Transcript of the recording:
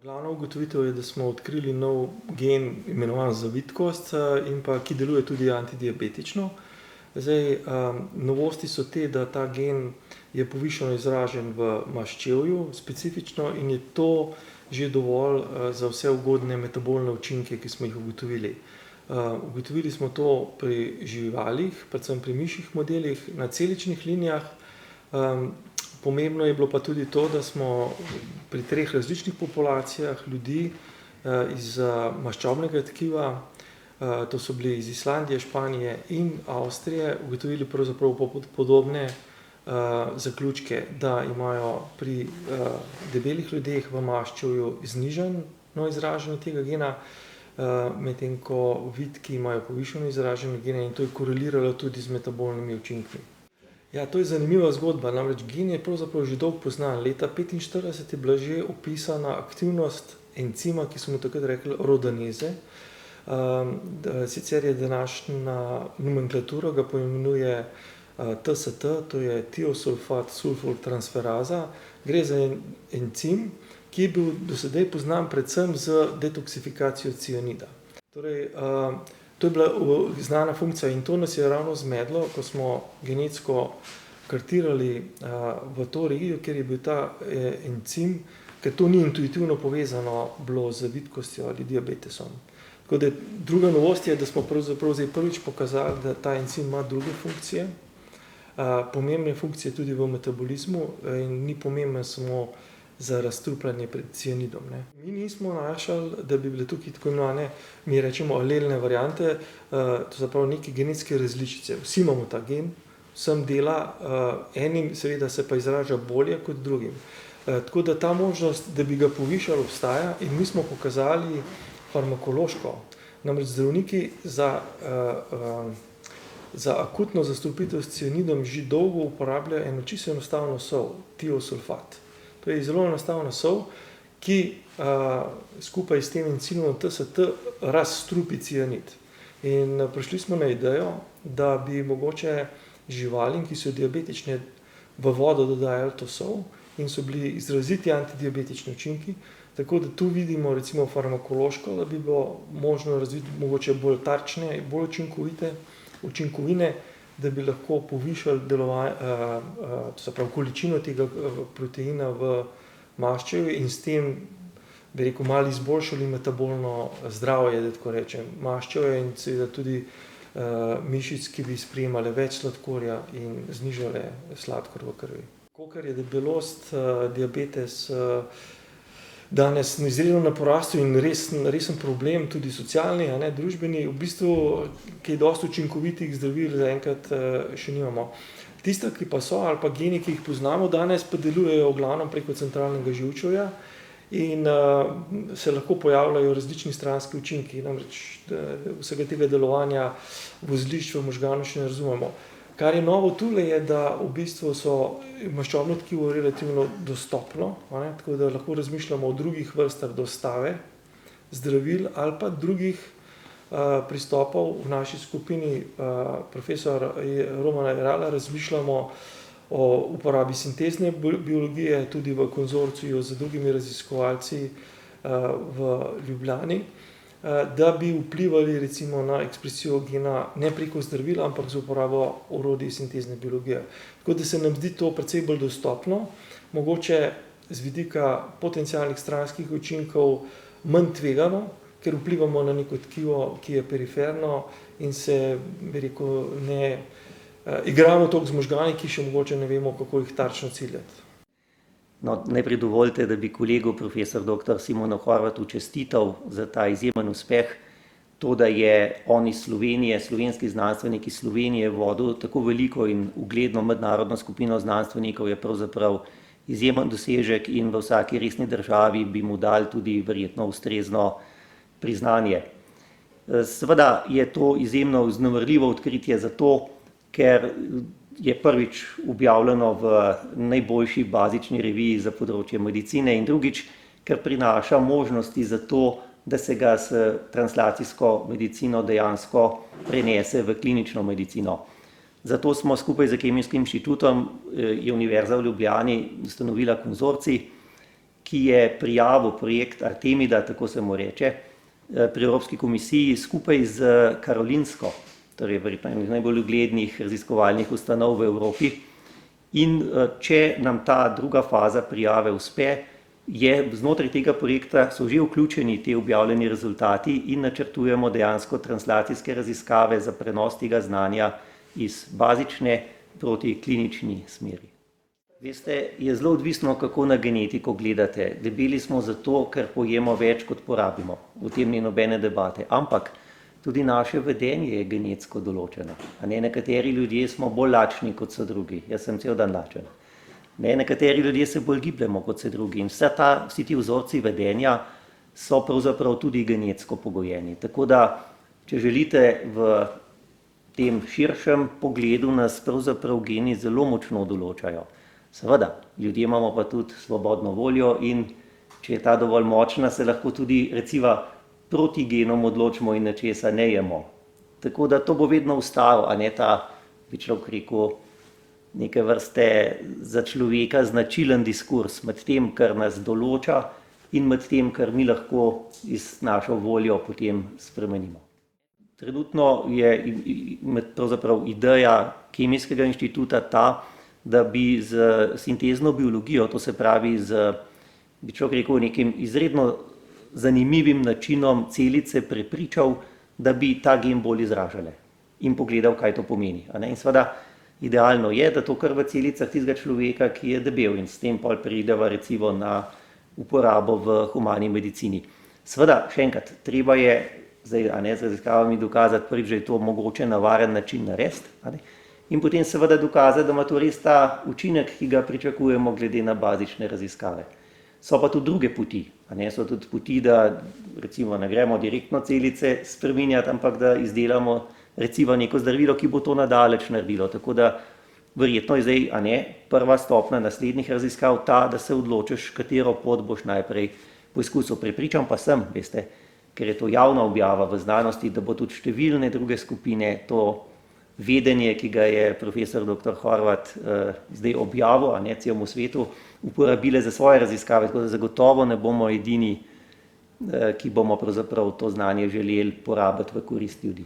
Glavna ugotovitev je, da smo odkrili nov gen, imenovan za vitkost, in pa ki deluje tudi antidiabetično. Zdaj, novosti so te, da ta gen je povišano izražen v maščevju specifično in je to že dovolj za vse ugodne metabolne učinke, ki smo jih ugotovili. Ugotovili smo to pri živalih, predvsem pri mišjih modelih, na celičnih linijah. Pomembno je bilo pa tudi to, da smo pri 3 različnih populacijah ljudi iz maščobnega tkiva, to so bili iz Islandije, Španije in Avstrije, ugotovili pravzaprav podobne zaključke, da imajo pri debelih ljudeh v maščevju znižano izražanje tega gena, medtem ko vitki imajo povišano izražene gene, in to je koreliralo tudi z metabolnimi učinki. Ja, to je zanimiva zgodba, namreč gen je pravzaprav že dolgo poznan. Leta 1945 je bila že opisana aktivnost encima, ki smo mu takrat rekli rodaneze. Sicer je današnja nomenklatura ga poimenuje TST, to je tiosulfat sulfoltransferaza. Gre za encim, ki je bil do sedaj poznan predvsem z detoksifikacijo cianida. Torej, to je bila znana funkcija in to nas je ravno zmedlo, ko smo genetsko kartirali v to regijo, kjer je bil ta encim, ker to ni intuitivno povezano bilo z vitkostjo ali diabetesom. Tako da druga novost je, da smo pravzaprav zdaj prvič pokazali, da ta encim ima druge funkcije, pomembne funkcije tudi v metabolizmu in ni pomemben samo za razstrupljanje pred cianidom. Mi nismo našli, da bi bile tukaj tako imenovane, mi rečemo alelne variante, to se pravi neke genetske različice. Vsi imamo ta gen, vsem dela, enim seveda se pa izraža bolje kot drugim. Tako da ta možnost, da bi ga povišali, obstaja in mi smo pokazali farmakološko. Namreč zdravniki za akutno zastrupitev s cianidom že dolgo uporabljajo eno čisto enostavno sol, tiosulfat. To je zelo enostavna sol, ki skupaj s tem encimom TST razstrupi cianid. In prišli smo na idejo, da bi mogoče živalim, ki so diabetične, v vodo dodajali to sol in so bili izraziti antidiabetični učinki, tako da tu vidimo recimo farmakološko, da bi bilo možno razviti mogoče bolj tarčne, bolj učinkovite učinkovine, da bi lahko povišali to se pravi količino tega proteina v maščevju in s tem, bi rekel, malo izboljšali metabolno zdravje, da tako rečem, maščevja in seveda tudi mišic, ki bi sprejemale več sladkorja in znižale sladkor v krvi. Kakor je debelost, diabetes danes izredno na porastu in resen problem, tudi socialni, družbeni, v bistvu kaj dosti učinkovitih zdravil zaenkrat še nimamo. Tista, ki pa so, ali pa geni, ki jih poznamo danes, pa delujejo v glavnem preko centralnega živčevja in se lahko pojavljajo različni stranski učinki, namreč vsega tega delovanja vozlišč v možganu še ne razumemo. Kar je novo tule je, da v bistvu so maščobno tkivo relativno dostopno, tako da lahko razmišljamo o drugih vrstah dostave zdravil ali pa drugih pristopov. V naši skupini profesor Romana Jerala razmišljamo o uporabi sintezne biologije tudi v konzorciju z drugimi raziskovalci v Ljubljani, da bi vplivali recimo na ekspresijo gena ne preko zdravil, ampak z uporabo orodij sintezne biologije. Tako da se nam zdi to precej bolj dostopno, mogoče z vidika potencialnih stranskih učinkov manj tvegano, ker vplivamo na neko tkivo, ki je periferno in se, bi rekel, ne igramo toliko z možgani, ki še mogoče ne vemo, kako jih tarčno ciljati. No, najprej dovolite, da bi kolegu profesor dr. Simonu Horvatu čestital za ta izjemen uspeh. To, da je on iz Slovenije, slovenski znanstvenik iz Slovenije vodil tako veliko in ugledno mednarodno skupino znanstvenikov, je pravzaprav izjemen dosežek in v vsaki resni državi bi mu dali tudi verjetno ustrezno priznanje. Seveda je to izjemno vznemirljivo odkritje zato, ker je prvič objavljeno v najboljši bazični reviji za področje medicine in drugič, ker prinaša možnosti za to, da se ga s translacijsko medicino dejansko prenese v klinično medicino. Zato smo skupaj z Kemijskim inštitutom je Univerza v Ljubljani ustanovila konzorcij, ki je prijavil projekt Artemida, tako se mu reče, pri Evropski komisiji skupaj z Karolinsko, torej verjetno ena najbolj uglednih raziskovalnih ustanov v Evropi. In če nam ta druga faza prijave uspe, znotraj tega projekta so že vključeni ti objavljeni rezultati in načrtujemo dejansko translacijske raziskave za prenos tega znanja iz bazične proti klinični smeri. Veste, je zelo odvisno, kako na genetiko gledate. Debeli smo zato, ker pojemo več, kot porabimo. O tem ni nobene debate. Ampak tudi naše vedenje je genetsko določeno. Nekateri ljudje smo bolj lačni, kot so drugi. Jaz sem cel dan lačen. Nekateri ljudje se bolj gibljemo, kot so drugi. In vsi ti vzorci vedenja so pravzaprav tudi genetsko pogojeni. Tako da, če želite, v tem širšem pogledu nas pravzaprav geni zelo močno določajo. Seveda, ljudje imamo pa tudi svobodno voljo in če je ta dovolj močna, se lahko tudi recimo proti genom odločimo in nečesa ne jemo. Tako da to bo vedno ostalo, bi človek rekel, neke vrste za človeka značilen diskurs med tem, kar nas določa in med tem, kar mi lahko iz našo voljo potem spremenimo. Trenutno je pravzaprav ideja Kemijskega inštituta ta, da bi z sintezno biologijo, to se pravi bi človek rekel, nekim izredno zanimivim načinom celice prepričal, da bi ta gen bolj izražale in pogledal, kaj to pomeni. In seveda idealno je, da to kar v celicah tistega človeka, ki je debel in s tem pol prideva recimo na uporabo v humani medicini. Seveda, še enkrat, treba je zdaj z raziskavami dokazati prvič, da je to mogoče na varen način narediti, in potem seveda dokazati, da ima to res ta učinek, ki ga pričakujemo glede na bazične raziskave. So pa tudi druge poti. So tudi poti, da recimo ne gremo direktno celice spreminjati, ampak da izdelamo recimo neko zdravilo, ki bo to nadaleč naredilo. Tako da verjetno je zdaj prva stopnja naslednjih raziskav ta, da se odločiš, katero pot boš najprej poizkusil. Prepričan pa sem, veste, ker je to javna objava v znanosti, da bo tudi številne druge skupine to vedenje, ki ga je profesor dr. Horvat zdaj objavil, celemu svetu, uporabile za svoje raziskave, tako da zagotovo ne bomo edini, ki bomo pravzaprav to znanje želeli porabiti v korist ljudi.